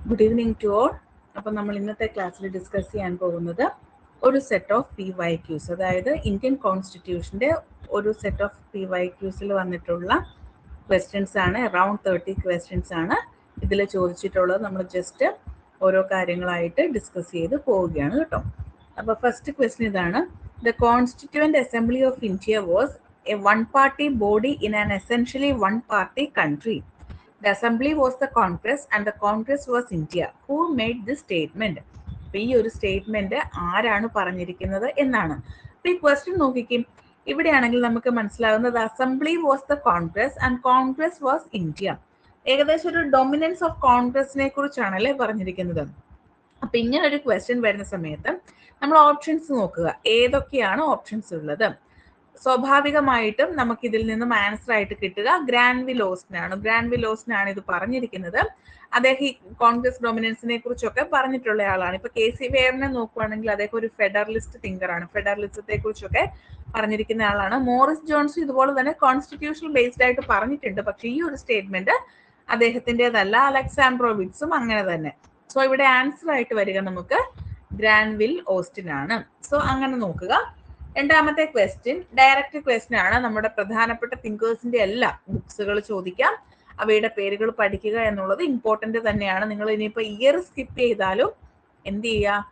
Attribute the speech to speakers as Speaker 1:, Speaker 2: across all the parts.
Speaker 1: Good evening to all. അപ്പം നമ്മൾ ഇന്നത്തെ ക്ലാസ്സിൽ ഡിസ്കസ് ചെയ്യാൻ പോകുന്നത് ഒരു സെറ്റ് ഓഫ് PYQs, അതായത് ഇന്ത്യൻ കോൺസ്റ്റിറ്റ്യൂഷൻ്റെ ഒരു സെറ്റ് ഓഫ് PYQസിൽ വന്നിട്ടുള്ള ക്വസ്റ്റ്യൻസ് ആണ്. അറൗണ്ട് 30 ക്വസ്റ്റ്യൻസ് ആണ് ഇതിൽ ചോദിച്ചിട്ടുള്ളത്. നമ്മൾ ജസ്റ്റ് ഓരോ കാര്യങ്ങളായിട്ട് ഡിസ്കസ് ചെയ്ത് പോവുകയാണ് കേട്ടോ. അപ്പോൾ ഫസ്റ്റ് ക്വസ്റ്റ്യൻ ഇതാണ്: the constituent assembly of India was A one party body in an essentially one party country. The assembly was the Congress and the Congress was India. Who made this statement? അപ്പോൾ ഈ ഒരു statement ആരാണ് പറഞ്ഞിരിക്കുന്നത് എന്നാണ്. അപ്പോൾ ഈ question നോക്കിക്കും, ഇവിടെയാണെങ്കിൽ നമുക്ക് മനസ്സിലാവുന്നത് assembly was the Congress and Congress was India. ഏകദേശം ഒരു ഡൊമിനൻസ് ഓഫ് കോൺഗ്രസിനെ കുറിച്ചാണല്ലേ പറഞ്ഞിരിക്കുന്നത്. അപ്പൊ ഇങ്ങനെ ഒരു ക്വസ്റ്റ്യൻ വരുന്ന സമയത്ത് നമ്മൾ ഓപ്ഷൻസ് നോക്കുക, ഏതൊക്കെയാണ് ഓപ്ഷൻസ് ഉള്ളത്. സ്വാഭാവികമായിട്ടും നമുക്ക് ഇതിൽ നിന്നും ആൻസർ ആയിട്ട് കിട്ടുക ഗ്രാൻവിൽ ഓസ്റ്റിനാണ്. ഗ്രാൻവിൽ ഓസ്റ്റിനാണ് ഇത് പറഞ്ഞിരിക്കുന്നത്. അദ്ദേഹം ഈ കോൺഗ്രസ് ഡൊമിനൻസിനെ കുറിച്ചൊക്കെ പറഞ്ഞിട്ടുള്ള ആളാണ്. ഇപ്പൊ KC വെയറിനെ നോക്കുവാണെങ്കിൽ അദ്ദേഹം ഒരു ഫെഡറലിസ്റ്റ് തിങ്കറാണ്. ഫെഡറലിസത്തെ കുറിച്ചൊക്കെ പറഞ്ഞിരിക്കുന്ന ആളാണ്. മോറിസ് ജോൺസും ഇതുപോലെ തന്നെ കോൺസ്റ്റിറ്റ്യൂഷണൽ ബേസ്ഡ് ആയിട്ട് പറഞ്ഞിട്ടുണ്ട്. പക്ഷെ ഈ ഒരു സ്റ്റേറ്റ്മെന്റ് അദ്ദേഹത്തിൻ്റെതല്ല. അലക്സാൻഡ്രോവിറ്റ്സും അങ്ങനെ തന്നെ. സോ ഇവിടെ ആൻസർ ആയിട്ട് വരിക നമുക്ക് ഗ്രാൻവിൽ ഓസ്റ്റിൻ ആണ്. സോ അങ്ങനെ നോക്കുക. രണ്ടാമത്തെ ക്വസ്റ്റ്യൻ ഡയറക്റ്റ് ക്വസ്റ്റ്യൻ ആണ്. നമ്മുടെ പ്രധാനപ്പെട്ട തിങ്കേഴ്സിന്റെ എല്ലാ ബുക്സുകൾ ചോദിക്കാം. അവയുടെ പേരുകൾ പഠിക്കുക എന്നുള്ളത് ഇമ്പോർട്ടന്റ് തന്നെയാണ്. നിങ്ങൾ ഇനിയിപ്പോൾ ഇയർ സ്കിപ്പ് ചെയ്താലും എന്ത് ചെയ്യുക,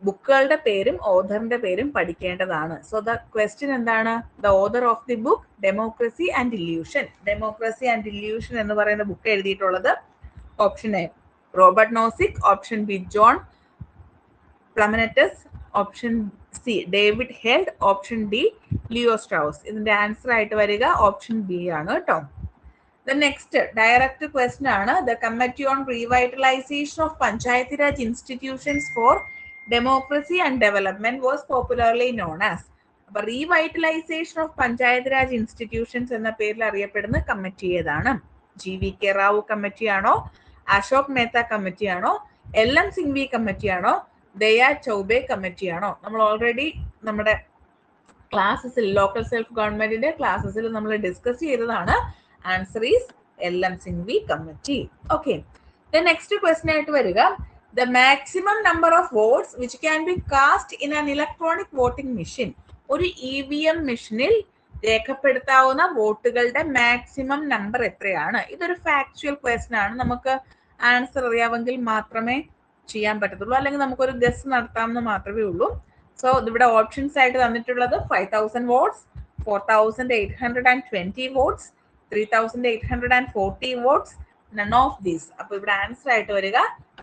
Speaker 1: ബുക്കുകളുടെ പേരും ഓഥറിന്റെ പേരും പഠിക്കേണ്ടതാണ്. സോ ദ ക്വസ്റ്റ്യൻ എന്താണ്? The author of the book democracy and illusion. Democracy and illusion എന്ന് പറയുന്ന ബുക്ക് എഴുതിയിട്ടുള്ളത് option A Robert Nozick, option B John Plamenatz, option C David Held, option D Leo Strauss. ഇതിന്റെ answer ആയിട്ട് വരിക option B ആണ് കേട്ടോ. The next direct question ആണ്: the committee on revitalisation of Panchayat Raj institutions for democracy and development was popularly known as. അപ്പൊ revitalisation of Panchayat Raj institutions എന്ന പേരിൽ അറിയപ്പെടുന്ന കമ്മിറ്റി ഏതാണ്? GVK റാവു കമ്മിറ്റിയാണോ, അശോക് മേത്ത കമ്മിറ്റിയാണോ, LM സിംഗ്വി കമ്മിറ്റിയാണോ, ദയാ ചൗബെ കമ്മിറ്റിയാണോ? നമ്മൾ ഓൾറെഡി നമ്മുടെ ക്ലാസ്സസിൽ ലോക്കൽ സെൽഫ് ഗവൺമെന്റിന്റെ ക്ലാസ്സസിൽ നമ്മൾ ഡിസ്കസ് ചെയ്തതാണ്. Answer is LM Singhvi committee. Okay, next question ആയിട്ട് വരിക: the maximum number of votes which can be cast in an electronic voting machine. ഒരു EVM മെഷീനിൽ രേഖപ്പെടുത്താവുന്ന വോട്ടുകളുടെ മാക്സിമം നമ്പർ എത്രയാണ്? ഇതൊരു ഫാക്ച്വൽ ക്വസ്റ്റ്യൻ ആണ്. നമുക്ക് ആൻസർ അറിയാമെങ്കിൽ മാത്രമേ ചെയ്യാൻ പറ്റത്തുള്ളൂ, അല്ലെങ്കിൽ നമുക്കൊരു ഗസ് നടത്താമെന്ന് മാത്രമേ ഉള്ളൂ. സോ ഇവിടെ ഓപ്ഷൻസ് ആയിട്ട് തന്നിട്ടുള്ളത് 5000 votes, 4820 votes, 3840 votes, none of these. അപ്പൊ ഇവിടെ ആൻസർ ആയിട്ട് വരിക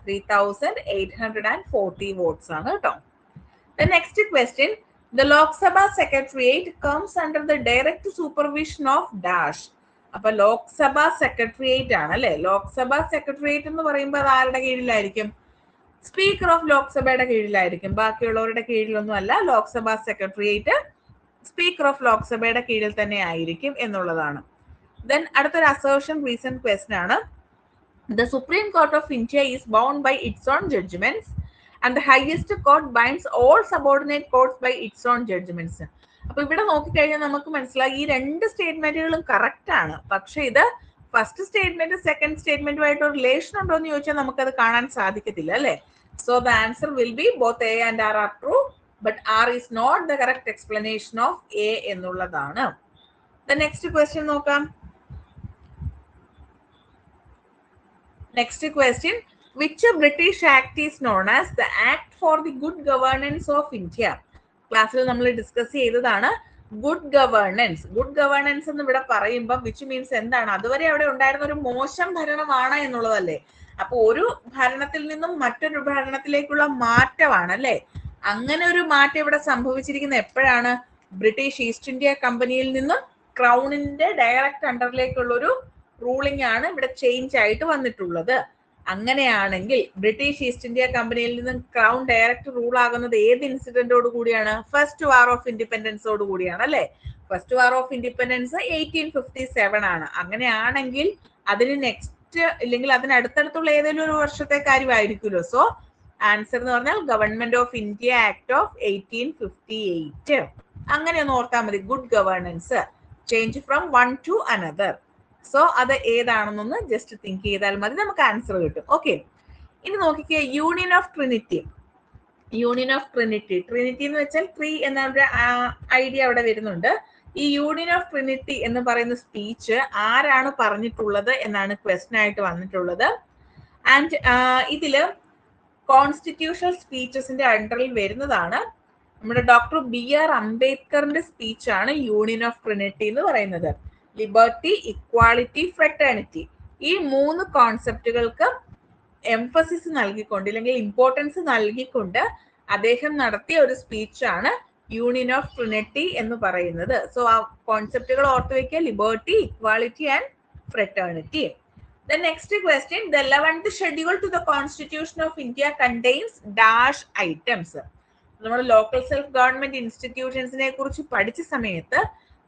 Speaker 1: 3840 വോട്ട്സ് ആണ് കേട്ടോ. The next question: the Lok Sabha Secretariat comes under the direct supervision of dash. അപ്പൊ ലോക്സഭ സെക്രട്ടേറിയറ്റ് ആണ് അല്ലെ. ലോക്സഭ സെക്രട്ടേറിയറ്റ് എന്ന് പറയുമ്പോൾ അത് ആരുടെ കീഴിലായിരിക്കും? Speaker of ലോക്സഭയുടെ കീഴിലായിരിക്കും. ബാക്കിയുള്ളവരുടെ കീഴിലൊന്നും അല്ല. ലോക്സഭ സെക്രട്ടേറിയറ്റ് സ്പീക്കർ ഓഫ് ലോക്സഭയുടെ കീഴിൽ തന്നെ ആയിരിക്കും എന്നുള്ളതാണ്. ദെൻ അടുത്തൊരു അസേർഷൻ റീസൺ ക്വസ്റ്റ്യൻ ആണ്: the Supreme Court of India is bound by its own judgements and the highest court binds all subordinate courts by its own judgements. അപ്പൊ ഇവിടെ നോക്കിക്കഴിഞ്ഞാൽ നമുക്ക് മനസ്സിലായി ഈ രണ്ട് സ്റ്റേറ്റ്മെന്റുകളും കറക്റ്റ് ആണ്. പക്ഷെ ഇത് ഫസ്റ്റ് സ്റ്റേറ്റ്മെന്റ് സെക്കൻഡ് സ്റ്റേറ്റ്മെന്റുമായിട്ട് ഒരു റിലേഷൻ ഉണ്ടോ എന്ന് ചോദിച്ചാൽ നമുക്കത് കാണാൻ സാധിക്കത്തില്ല അല്ലെ. So the answer will be both A and R are true, but R is not the correct explanation of A എന്നുള്ളതാണ്. The next question നോക്കാം. Next question: which British Act is known as the Act for the Good Governance of India? ക്ലാസ്സിൽ നമ്മൾ discuss ചെയ്തതാണ് good governance. Good governance എന്ന് ഇവിടെ പറയുമ്പോൾ which means എന്താണ്? അതുവരെ അവിടെ ഉണ്ടായിരുന്ന ഒരു മോശം ഭരണമാണ് എന്നുള്ളതല്ലേ. അപ്പൊ ഒരു ഭരണത്തിൽ നിന്നും മറ്റൊരു ഭരണത്തിലേക്കുള്ള മാറ്റമാണ് അല്ലെ. അങ്ങനെ ഒരു മാറ്റം ഇവിടെ സംഭവിച്ചിരിക്കുന്നത് എപ്പോഴാണ്? ബ്രിട്ടീഷ് ഈസ്റ്റ് ഇന്ത്യ കമ്പനിയിൽ നിന്നും ക്രൗണിന്റെ ഡയറക്റ്റ് അണ്ടറിലേക്കുള്ള ഒരു റൂളിംഗ് ആണ് ഇവിടെ ചേഞ്ച് ആയിട്ട് വന്നിട്ടുള്ളത്. അങ്ങനെയാണെങ്കിൽ ബ്രിട്ടീഷ് ഈസ്റ്റ് ഇന്ത്യ കമ്പനിയിൽ നിന്നും ക്രൗൺ ഡയറക്റ്റ് റൂൾ ആകുന്നത് ഏത് ഇൻസിഡന്റോട് കൂടിയാണ്? ഫസ്റ്റ് വാർ ഓഫ് ഇൻഡിപെൻഡൻസോട് കൂടിയാണ് അല്ലെ. ഫസ്റ്റ് വാർ ഓഫ് ഇൻഡിപെൻഡൻസ് 1857 ആണ്. അങ്ങനെയാണെങ്കിൽ അതിന് നെക്സ്റ്റ് ഇല്ലെങ്കിൽ അതിനടുത്തടുത്തുള്ള ഏതെങ്കിലും ഒരു വർഷത്തെ കാര്യമായിരിക്കുമല്ലോ. സോ ആൻസർ എന്ന് പറഞ്ഞാൽ government of India act of 1858. അങ്ങനെ ഒന്ന് ഓർത്താൽ മതി. Good governance, change from one two another. So അത് ഏതാണെന്നൊന്ന് ജസ്റ്റ് തിങ്ക് ചെയ്താൽ മതി, നമുക്ക് ആൻസർ കിട്ടും. ഓക്കെ, ഇനി നോക്കിക്കേ, union of Trinity. Union of Trinity, Trinity എന്ന് വെച്ചാൽ 3 എന്ന ഐഡിയ അവിടെ വരുന്നുണ്ട്. ഈ യൂണിയൻ ഓഫ് ട്രിനിറ്റി എന്ന് പറയുന്ന സ്പീച്ച് ആരാണ് പറഞ്ഞിട്ടുള്ളത് എന്നാണ് ക്വസ്റ്റൻ ആയിട്ട് വന്നിട്ടുള്ളത്. ആൻഡ് ഇതില് കോൺസ്റ്റിറ്റ്യൂഷണൽ സ്പീച്ചസിന്റെ അണ്ടറിൽ വരുന്നതാണ് നമ്മുടെ ഡോക്ടർ BR അംബേദ്കറിന്റെ സ്പീച്ചാണ് യൂണിയൻ ഓഫ് ട്രിനിറ്റി എന്ന് പറയുന്നത്. ലിബർട്ടി, ഇക്വാളിറ്റി, ഫ്രെറ്റേണിറ്റി, ഈ 3 കോൺസെപ്റ്റുകൾക്ക് എംഫസിസ് നൽകിക്കൊണ്ട് അല്ലെങ്കിൽ ഇമ്പോർട്ടൻസ് നൽകിക്കൊണ്ട് അദ്ദേഹം നടത്തിയ ഒരു സ്പീച്ചാണ് യൂണിയൻ ഓഫ് ട്രിനിറ്റി എന്ന് പറയുന്നത്. സോ ആ കോൺസെപ്റ്റുകൾ ഓർത്തു വെക്കുക, liberty, equality and fraternity. The next question, the 11th schedule to the Constitution of India contains dash items. നമ്മൾ ലോക്കൽ സെൽഫ് ഗവൺമെന്റ് ഇൻസ്റ്റിറ്റ്യൂഷൻസിനെ കുറിച്ച് പഠിച്ച സമയത്ത്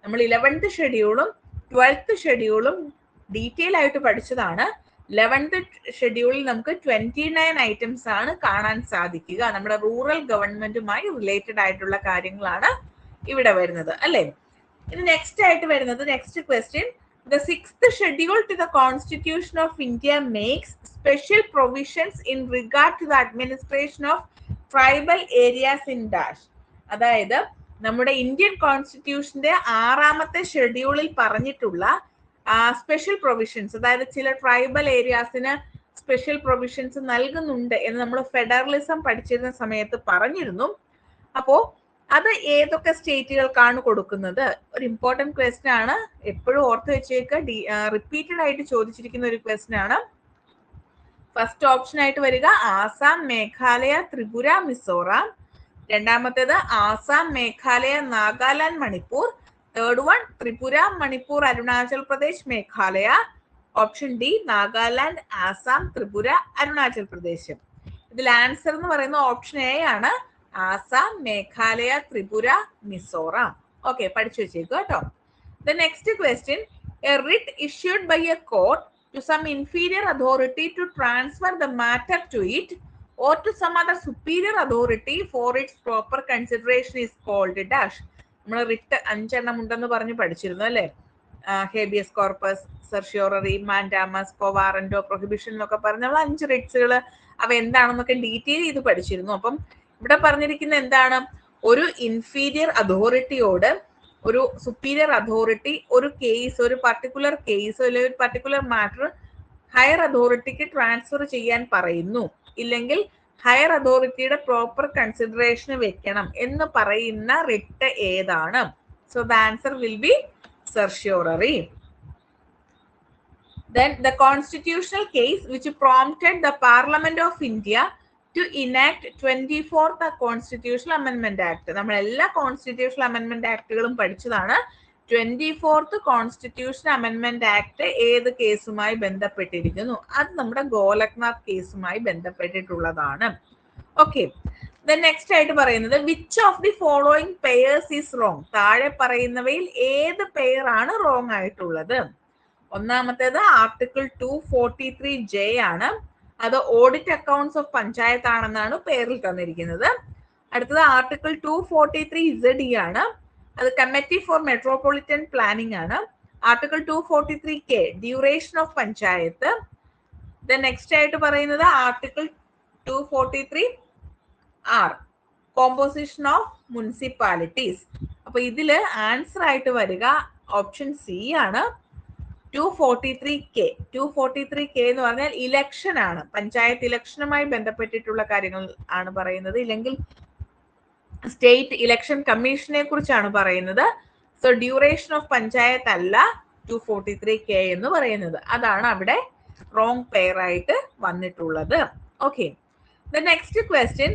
Speaker 1: നമ്മൾ 11th ഷെഡ്യൂളും 12th ഷെഡ്യൂളും ഡീറ്റെയിൽ ആയിട്ട് പഠിച്ചതാണ്. 11th ഷെഡ്യൂളിൽ നമുക്ക് 29 ഐറ്റംസ് ആണ് കാണാൻ സാധിക്കുക. നമ്മുടെ റൂറൽ ഗവൺമെന്റുമായി റിലേറ്റഡ് ആയിട്ടുള്ള കാര്യങ്ങളാണ് ഇവിടെ വരുന്നത്, അല്ലേ? ഇനി നെക്സ്റ്റ് ആയിട്ട് വരുന്നത്, next question, the 6th schedule to the Constitution of India makes special provisions in regard to the administration of tribal areas in dash. അതായത് നമ്മുടെ ഇന്ത്യൻ കോൺസ്റ്റിറ്റ്യൂഷന്റെ 6ാമത്തെ ഷെഡ്യൂളിൽ പറഞ്ഞിട്ടുള്ള സ്പെഷ്യൽ പ്രൊവിഷൻസ്, അതായത് ചില ട്രൈബൽ ഏരിയാസിന് സ്പെഷ്യൽ പ്രൊവിഷൻസ് നൽകുന്നുണ്ട് എന്ന് നമ്മൾ ഫെഡറലിസം പഠിച്ചിരുന്ന സമയത്ത് പറഞ്ഞിരുന്നു. അപ്പോ അത് ഏതൊക്കെ സ്റ്റേറ്റുകൾക്കാണ് കൊടുക്കുന്നത്? ഒരു ഇമ്പോർട്ടന്റ് ക്വസ്റ്റ്യൻ ആണ്, എപ്പോഴും ഓർത്ത് വെച്ചേക്ക്, റിപ്പീറ്റഡ് ആയിട്ട് ചോദിച്ചിരിക്കുന്ന ഒരു ക്വസ്റ്റ്യൻ ആണ്. ഫസ്റ്റ് ഓപ്ഷൻ ആയിട്ട് വരിക ആസാം, മേഘാലയ, ത്രിപുര, മിസോറാം. രണ്ടാമത്തേത് Assam, Meghalaya, Nagaland, Manipur. Third one Tripura, Manipur, Arunachal Pradesh, Meghalaya. Option D Nagaland, Assam, Tripura, Arunachal Pradesh. ഇതിൽ ആൻസർ എന്ന് പറയുന്ന ഓപ്ഷൻ എ ആണ്, ആസാം, മേഘാലയ, ത്രിപുര, മിസോറാം. ഓക്കെ, പഠിച്ചു വെച്ചേക്കു കേട്ടോ. The next question, a writ issued by a court to some inferior authority to transfer the matter to it or to some other superior authority for its proper consideration is called dash. നമ്മൾ writ 5 എണ്ണം ഉണ്ടെന്ന് പറഞ്ഞ് പഠിച്ചിരുന്നു, അല്ലേ? Habeas corpus, certiorari, mandamus, quo warranto, prohibition എന്നൊക്കെ പറഞ്ഞ നമ്മൾ 5 റിട്സുകൾ, അവ എന്താണെന്നൊക്കെ ഡീറ്റെയിൽ ചെയ്ത് പഠിച്ചിരുന്നു. അപ്പം ഇവിടെ പറഞ്ഞിരിക്കുന്ന എന്താണ്? ഒരു ഇൻഫീരിയർ അതോറിറ്റിയോട് ഒരു സുപ്പീരിയർ അതോറിറ്റി ഒരു കേസ്, ഒരു പർട്ടിക്കുലർ കേസ് അല്ലെങ്കിൽ ഒരു പർട്ടിക്കുലർ മാറ്റർ ഹയർ അതോറിറ്റിക്ക് ട്രാൻസ്ഫർ ചെയ്യാൻ പറയുന്നു, ഇല്ലെങ്കിൽ ഹയർ അതോറിറ്റിയുടെ പ്രോപ്പർ കൺസിഡറേഷന് വെക്കണം എന്ന് പറയുന്ന റിട്ട് ഏതാണ്? So the answer will B certiorari. Then the constitutional case which prompted the Parliament of India to enact 24th Constitutional Amendment Act. നമ്മൾ എല്ലാ കോൺസ്റ്റിറ്റ്യൂഷണൽ അമെൻമെന്റ് ആക്ടുകളും പഠിച്ചതാണ്. 24th Constitutional Amendment Act ഏത് കേസുമായി ബന്ധപ്പെട്ടിരിക്കുന്നു? അത് നമ്മുടെ ഗോലക്നാഥ് കേസുമായി ബന്ധപ്പെട്ടിട്ടുള്ളതാണ്. ഓക്കെ, നെക്സ്റ്റ് ആയിട്ട് പറയുന്നത്, which of the following pairs is wrong? താഴെ പറയുന്നവയിൽ ഏത് പെയർ ആണ് റോങ് ആയിട്ടുള്ളത്? ഒന്നാമത്തേത് ആർട്ടിക്കിൾ 243J ആണ്. അത് ഓഡിറ്റ് അക്കൗണ്ട്സ് ഓഫ് പഞ്ചായത്ത് ആണെന്നാണ് പേരിൽ തന്നിരിക്കുന്നത്. അടുത്തത് ആർട്ടിക്കിൾ 243Z ആണ്. അത് കമ്മിറ്റി ഫോർ മെട്രോപൊളിറ്റൻ പ്ലാനിംഗ് ആണ്. Article 243K duration of panchayat. Next ആയിട്ട് പറയുന്നത് article 243R composition of municipalities. അപ്പൊ ഇതില് ആൻസർ ആയിട്ട് വരിക ഓപ്ഷൻ സി ആണ്, 243K. 243K എന്ന് പറഞ്ഞാൽ ഇലക്ഷൻ ആണ്, പഞ്ചായത്ത് ഇലക്ഷനുമായി ബന്ധപ്പെട്ടിട്ടുള്ള കാര്യങ്ങൾ ആണ് പറയുന്നത്, ഇല്ലെങ്കിൽ സ്റ്റേറ്റ് ഇലക്ഷൻ കമ്മീഷനെ കുറിച്ചാണ് പറയുന്നത്. സോ ഡ്യൂറേഷൻ ഓഫ് പഞ്ചായത്ത് അല്ല 243K എന്ന് പറയുന്നത്. അതാണ് അവിടെ റോങ് പെയർ ആയിട്ട് വന്നിട്ടുള്ളത്. Okay, the next question,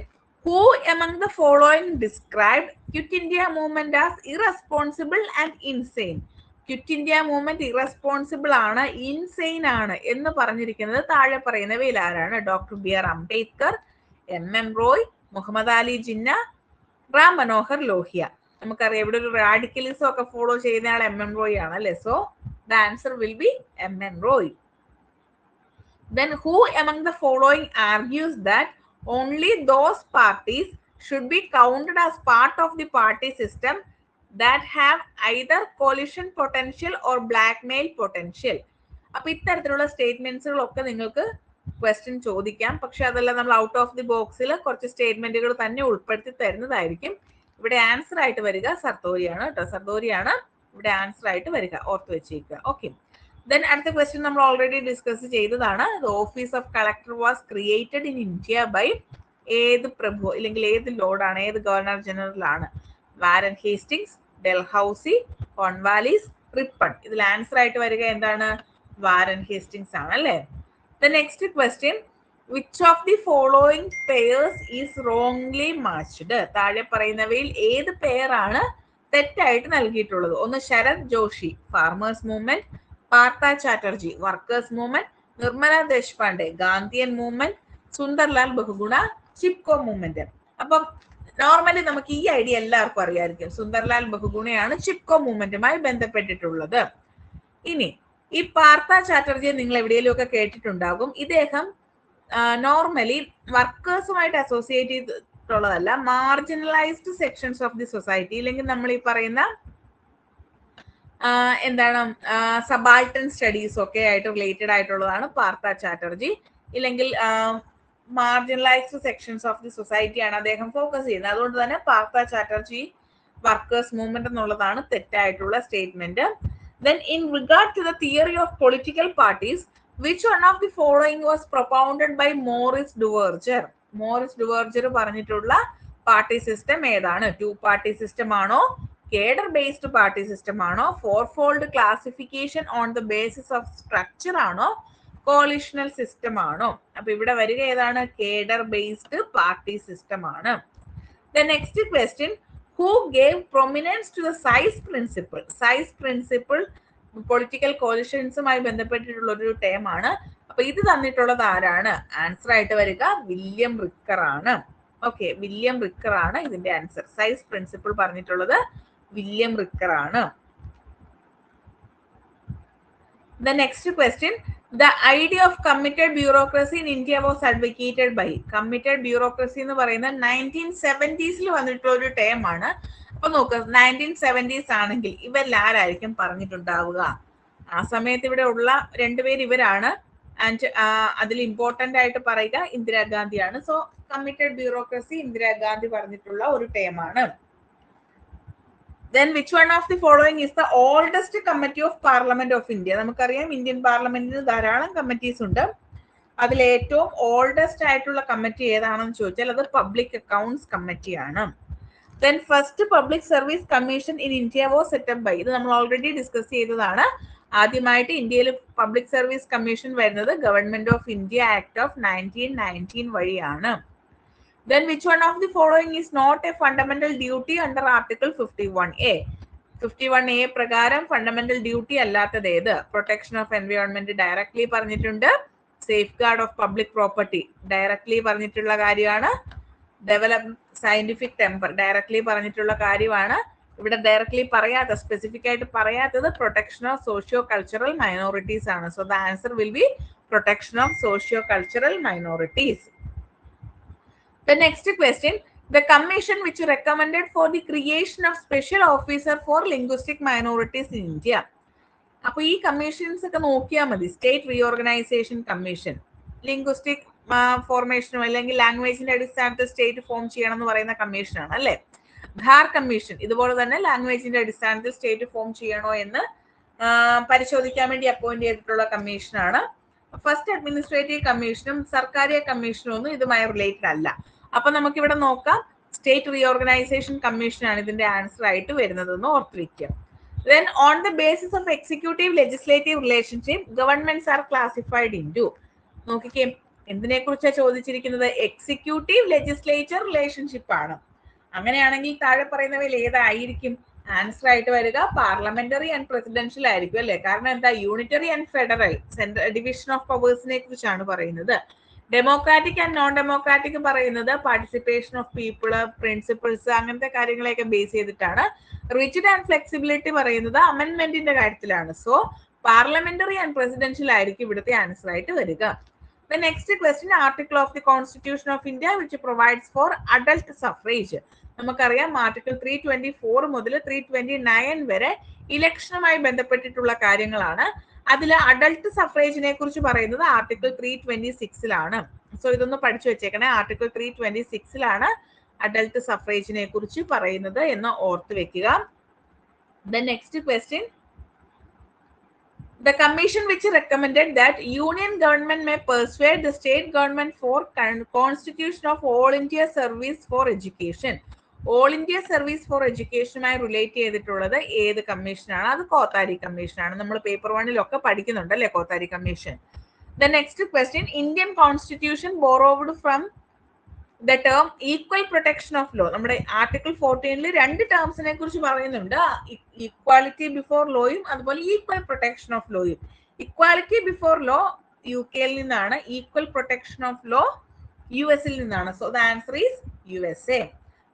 Speaker 1: who among the following described Quit India movement as irresponsible and insane? Quit India movement irresponsible ആണ്, ഇൻസെയിൻ ആണ് എന്ന് പറഞ്ഞിരിക്കുന്നത് താഴെ പറയുന്നവയിൽ ആരാണ്? Doctor BR Ambedkar, MM Roy, Muhammad Ali Jinnah, Ram Manohar Lohia. നമുക്കറിയാം ഇവിടെ ഒരു റാഡിക്കലിസം ഒക്കെ ഫോളോ ചെയ്യുന്ന ആൾ MM റോയ് ആണ്, അല്ലെ? So the answer will B MM Roy. Then who among the following argues that only those parties should be counted as part of the party system that have either coalition potential or blackmail potential? അപ്പൊ ഇത്തരത്തിലുള്ള സ്റ്റേറ്റ്മെന്റ്സുകളൊക്കെ നിങ്ങൾക്ക് question ചോദിക്കാം. പക്ഷെ അതെല്ലാം നമ്മൾ out of the ബോക്സിൽ കുറച്ച് സ്റ്റേറ്റ്മെന്റുകൾ തന്നെ ഉൾപ്പെടുത്തി തരുന്നതായിരിക്കും. ഇവിടെ ആൻസർ ആയിട്ട് വരിക സർദോരിയാണ് കേട്ടോ. സർദോരിയാണ് ഇവിടെ ആൻസർ ആയിട്ട് വരിക, ഓർത്ത് വെച്ചേക്കുക. ഓക്കെ, ദെൻ അടുത്ത ക്വസ്റ്റ്യൻ നമ്മൾ ഓൾറെഡി ഡിസ്കസ് ചെയ്തതാണ്. The office of collector was created in India by ഏത് പ്രഭു അല്ലെങ്കിൽ ഏത് ലോർഡാണ്, ഏത് ഗവർണർ ജനറൽ ആണ്? Warren Hastings, Dalhousie, Cornwallis, Ripon. ഇതിൽ ആൻസർ ആയിട്ട് വരിക എന്താണ്? വാരൻ ഹേസ്റ്റിങ്സ് ആണ് അല്ലേ. The next question, which of the following pairs is wrongly matched? താഴെ പറയുന്നവയിൽ ഏത് പെയറാണ് തെറ്റായിട്ട് നൽകിയിട്ടുള്ളത്? ഒന്ന് Sharad Joshi, farmers movement, Partha Chatterjee, workers movement, Nirmala Deshpande, Gandhian movement, Sunderlal Bahuguna, Chipko movement. അപ്പം നോർമലി നമുക്ക് ഈ ഐഡിയ എല്ലാവർക്കും അറിയാമായിരിക്കും. സുന്ദർലാൽ ബഹുഗുണയാണ് ചിപ്കോ മൂവ്മെന്റുമായി ബന്ധപ്പെട്ടിട്ടുള്ളത്. ഇനി ഈ പാർത്ത ചാറ്റർജിയെ നിങ്ങൾ എവിടെയെങ്കിലും ഒക്കെ കേട്ടിട്ടുണ്ടാകും. ഇദ്ദേഹം നോർമലി വർക്കേഴ്സുമായിട്ട് അസോസിയേറ്റ് ചെയ്തിട്ടുള്ളതല്ല, marginalised sections of the society, ഇല്ലെങ്കിൽ നമ്മൾ ഈ പറയുന്ന എന്താണ് സബാൾട്ടൻ സ്റ്റഡീസ് ഒക്കെ ആയിട്ട് റിലേറ്റഡ് ആയിട്ടുള്ളതാണ് പാർത്ത ചാറ്റർജി. ഇല്ലെങ്കിൽ marginalised sections of the society ആണ് അദ്ദേഹം ഫോക്കസ് ചെയ്യുന്നത്. അതുകൊണ്ട് തന്നെ പാർത്ത ചാറ്റർജി വർക്കേഴ്സ് മൂവ്മെന്റ് എന്നുള്ളതാണ് തെറ്റായിട്ടുള്ള statement. Then in regard to the theory of political parties, which one of the following was propounded by Maurice Duverger? Maurice Duverger പറഞ്ഞിട്ടുള്ള പാർട്ടി സിസ്റ്റം ഏതാണ്? Two party system ആണോ, കേഡർ ബേസ്ഡ് പാർട്ടി സിസ്റ്റം ആണോ, fourfold classification on the basis of structure ആണോ, coalitional system ആണോ? അപ്പൊ ഇവിടെ വരിക ഏതാണ്? കേഡർ ബേസ്ഡ് പാർട്ടി സിസ്റ്റം ആണ്. The next question, who gave prominence to the size principle? Size principle political കോalitionസുമായി ബന്ധപ്പെട്ടിട്ടുള്ള ഒരു ടേം ആണ്. അപ്പൊ ഇത് തന്നിട്ടുള്ളത് ആരാണ്? ആൻസർ ആയിട്ട് വരിക വില്യം റിക്കർ ആണ്. ഓക്കെ, വില്യം റിക്കർ ആണ് ഇതിന്റെ ആൻസർ. സൈസ് പ്രിൻസിപ്പിൾ പറഞ്ഞിട്ടുള്ളത് വില്യം റിക്കർ ആണ്. The next question, the idea of committed bureaucracy in India was advocated by. Committed bureaucracy എന്ന് പറയുന്നത് 1970s വന്നിട്ടുള്ള ഒരു ടേം ആണ്. അപ്പൊ നോക്ക്, 1970s ആണെങ്കിൽ ഇവരിൽ ആരായിരിക്കും പറഞ്ഞിട്ടുണ്ടാവുക? ആ സമയത്ത് ഇവിടെ ഉള്ള രണ്ടുപേര് ഇവരാണ്. ആൻഡ് അതിൽ ഇമ്പോർട്ടന്റ് ആയിട്ട് പറയുക ഇന്ദിരാഗാന്ധിയാണ്. സോ കമ്മിറ്റഡ് ബ്യൂറോക്രസി ഇന്ദിരാഗാന്ധി പറഞ്ഞിട്ടുള്ള ഒരു ടേം ആണ്. Then which one of the following is the oldest committee of Parliament of India? നമുക്കറിയാം ഇന്ത്യൻ പാർലമെന്റിന് ധാരാളം കമ്മിറ്റീസ് ഉണ്ട്. അതിൽ ഏറ്റവും ഓൾഡസ്റ്റ് ആയിട്ടുള്ള കമ്മിറ്റി ഏതാണെന്ന് ചോദിച്ചാൽ അത് പബ്ലിക് അക്കൗണ്ട്സ് കമ്മിറ്റി ആണ്. Then first public service commission in India was set up by. ഇത് നമ്മൾ ഓൾറെഡി ഡിസ്കസ് ചെയ്തതാണ്. ആദ്യമായിട്ട് ഇന്ത്യയിൽ പബ്ലിക് സർവീസ് കമ്മീഷൻ വരുന്നത് government of India act of 1919 വഴിയാണ്. Then which one of the following is not a fundamental duty under Article 51A? 51A പ്രകാരം fundamental duty അല്ലാത്തത് ഏത്? പ്രൊട്ടക്ഷൻ ഓഫ് എൻവയോൺമെന്റ് ഡയറക്ട്ലി പറഞ്ഞിട്ടുണ്ട്. Safe guard of public property directly പറഞ്ഞിട്ടുള്ള കാര്യമാണ്. Develop scientific temper directly പറഞ്ഞിട്ടുള്ള കാര്യമാണ്. ഇവിടെ directly പറയാത്ത, സ്പെസിഫിക് ആയിട്ട് പറയാത്തത് protection of socio cultural minorities ആണ്. So the answer will be protection of socio cultural minorities. The next question, the commission which recommended for the creation of special officer for linguistic minorities in India. അപ്പോൾ ഈ commissions ഒക്കെ നോക്കിയാൽ മതി. State reorganisation commission, linguistic ഫോർമേഷനോ അല്ലെങ്കിൽ ലാംഗ്വേജിന്റെ അടിസ്ഥാനത്തിൽ state form ചെയ്യണം എന്ന് പറയുന്ന കമ്മീഷനാണ് അല്ലെ. ധാർ കമ്മീഷൻ ഇതുപോലെ തന്നെ ലാംഗ്വേജിന്റെ അടിസ്ഥാനത്തിൽ സ്റ്റേറ്റ് ഫോം ചെയ്യണോ എന്ന് പരിശോധിക്കാൻ വേണ്ടി അപ്പോയിന്റ് ചെയ്തിട്ടുള്ള കമ്മീഷനാണ്. ഫസ്റ്റ് അഡ്മിനിസ്ട്രേറ്റീവ് കമ്മീഷനും സർക്കാരിയ കമ്മീഷനും ഒന്നും ഇതുമായി റിലേറ്റഡ് അല്ല. അപ്പൊ നമുക്കിവിടെ നോക്കാം, സ്റ്റേറ്റ് റീഓർഗനൈസേഷൻ കമ്മീഷൻ ആണ് ഇതിന്റെ ആൻസർ ആയിട്ട് വരുന്നതെന്ന് ഓർത്തിരിക്കുക. Then on the basis of executive legislative relationship, governments are classified into. നോക്കിക്കേ, എന്തിനെ കുറിച്ചാണ് ചോദിച്ചിരിക്കുന്നത്? എക്സിക്യൂട്ടീവ് ലെജിസ്ലേച്ചർ റിലേഷൻഷിപ്പ് ആണ്. അങ്ങനെയാണെങ്കിൽ താഴെ പറയുന്നവയിൽ ഏതായിരിക്കും ആൻസർ ആയിട്ട് വരിക? പാർലമെന്ററി ആൻഡ് പ്രസിഡൻഷ്യൽ ആയിരിക്കും അല്ലെ. കാരണം എന്താ? Unitary and federal division of പവേഴ്സിനെ കുറിച്ചാണ് പറയുന്നത്. ഡെമോക്രാറ്റിക് ആൻഡ് നോൺ ഡെമോക്രാറ്റിക് പറയുന്നത് പാർട്ടിസിപ്പേഷൻ ഓഫ് പീപ്പിള്, പ്രിൻസിപ്പിൾസ്, അങ്ങനത്തെ കാര്യങ്ങളെയൊക്കെ ബേസ് ചെയ്തിട്ടാണ്. റിജിഡ് ആൻഡ് ഫ്ലെക്സിബിലിറ്റി പറയുന്നത് അമെൻമെന്റിന്റെ കാര്യത്തിലാണ്. സോ പാർലമെന്ററി ആൻഡ് പ്രസിഡൻഷ്യൽ ആയിരിക്കും ഇവിടുത്തെ ആൻസർ ആയിട്ട് വരിക. The next question, article of the Constitution of India which provides for adult suffrage. നമുക്കറിയാം ആർട്ടിക്കിൾ 324 മുതൽ 329 വരെ ഇലക്ഷനുമായി ബന്ധപ്പെട്ടിട്ടുള്ള കാര്യങ്ങളാണ്. അതിൽ അഡൾട്ട് സഫറേജിനെ കുറിച്ച് പറയുന്നത് ആർട്ടിക്കിൾ 326 സോ ഇതൊന്ന് പഠിച്ചു വെച്ചേക്കണേ. ആർട്ടിക്കിൾ 326 അഡൾട്ട് സഫറേജിനെ കുറിച്ച് പറയുന്നത് എന്ന് ഓർത്ത് വെക്കുക. The next question. The commission which recommended that union government may persuade the state government for constitution of all India service for education. All India service for എഡ്യൂക്കേഷനുമായി relate ചെയ്തിട്ടുള്ളത് ഏത് കമ്മീഷനാണ്? അത് കോത്താരി കമ്മീഷനാണ്. നമ്മൾ പേപ്പർ 1 പഠിക്കുന്നുണ്ട് അല്ലെ Kothari commission. The next question. Indian constitution borrowed from the term equal protection of law. നമ്മുടെ ആർട്ടിക്കിൾ 14 രണ്ട് ടേംസിനെ കുറിച്ച് പറയുന്നുണ്ട്. ഈക്വാലിറ്റി ബിഫോർ ലോയും അതുപോലെ ഈക്വൽ പ്രൊട്ടക്ഷൻ ഓഫ് ലോയും. ഇക്വാലിറ്റി ബിഫോർ ലോ UK നിന്നാണ്, equal protection of law US നിന്നാണ്. So the answer is USA.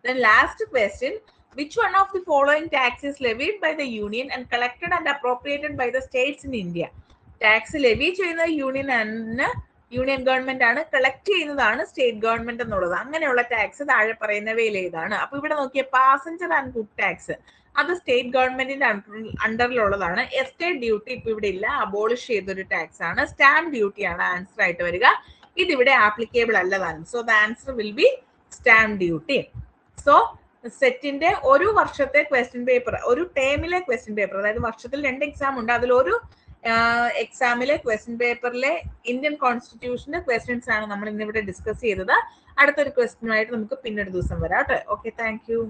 Speaker 1: Then last question. Which one of the following tax is levied by the union and collected and appropriated by the states in India? Tax levy ചെയ്യുന്ന union government ആണ്, collect ചെയ്യുന്നതാണ് state government എന്നുള്ളത്. അങ്ങനെയുള്ള tax താഴെ പറയുന്നവയിൽ ഏതാണ്? അപ്പൊ ഇവിടെ നോക്കിയ പാസഞ്ചർ ആൻഡ് ഗുഡ് ടാക്സ് അത് സ്റ്റേറ്റ് ഗവൺമെന്റിന്റെ അണ്ടറിലുള്ളതാണ്. എസ്റ്റേറ്റ് ഡ്യൂട്ടി ഇപ്പൊ ഇവിടെ ഇല്ല, അബോളിഷ് ചെയ്തൊരു ടാക്സ് ആണ്. സ്റ്റാമ്പ് ഡ്യൂട്ടി ആണ് ആൻസർ ആയിട്ട് വരിക. ഇതിവിടെ ആപ്ലിക്കേബിൾ അല്ലതാണ്. So the answer will be stamp duty. So സെറ്റിന്റെ ഒരു വർഷത്തെ ക്വസ്റ്റ്യൻ പേപ്പർ, ഒരു ടേമിലെ ക്വസ്റ്റ്യൻ പേപ്പർ, അതായത് വർഷത്തിൽ 2 എക്സാം ഉണ്ട്, അതിലൊരു എക്സാമിലെ ക്വസ്റ്റ്യൻ പേപ്പറിലെ ഇന്ത്യൻ കോൺസ്റ്റിറ്റ്യൂഷന്റെ ക്വസ്റ്റ്യൻസ് ആണ് നമ്മൾ ഇന്നിവിടെ ഡിസ്കസ് ചെയ്തത്. അടുത്തൊരു ക്വസ്റ്റ്യനുമായിട്ട് നമുക്ക് പിന്നൊരു ദിവസം വരാം കേട്ടോ. Okay, thank you.